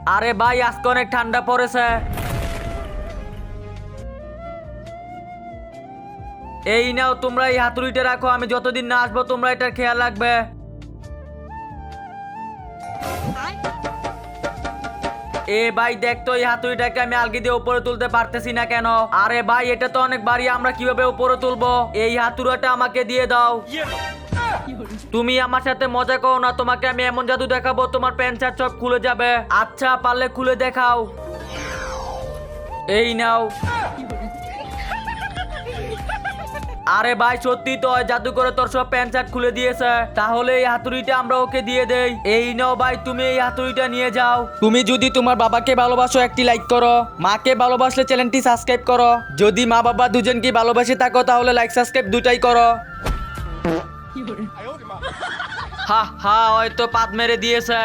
আরে ভাই আজকে অনেক ঠান্ডা পড়েছে। এই নাও তোমরা এই হাতুড়িটা রাখো, আমি যতদিন না আসবো তোমরা এটার খেয়াল রাখবে। এ ভাই দেখ তো এই হাতুড়িটাকে আমি আলগি দিয়ে উপরে তুলতে পারতেছি না কেন? আরে ভাই এটা তো অনেক ভারী, আমরা কিভাবে উপরে তুলবো? এই হাতুড়িটা আমাকে দিয়ে দাও। তুমি আমার সাথে মজা করো না, তোমাকে আমি এমন জাদু দেখাবো তোমার প্যান্ট শার্ট সব খুলে যাবে। আচ্ছা পারলে খুলে দেখাও। এই নাও। আরে ভাই সত্যি তো জাদু করে তোর সব প্যান্ট শার্ট খুলে দিয়েছে। তাহলে এই হাতুড়িটা আমরা ওকে দিয়ে দেই। এই নাও ভাই তুমি এই হাতুড়িটা নিয়ে যাও। তুমি যদি তোমার বাবাকে ভালোবাসো একটি লাইক করো, মাকে ভালোবাসলে চ্যানেলটি সাবস্ক্রাইব করো। যদি মা বাবা দুজনকে ভালোবাসে থাকো তাহলে লাইক সাবস্ক্রাইব দুটাই করো। হা হা হয়তো পাত মেরে দিয়েছে।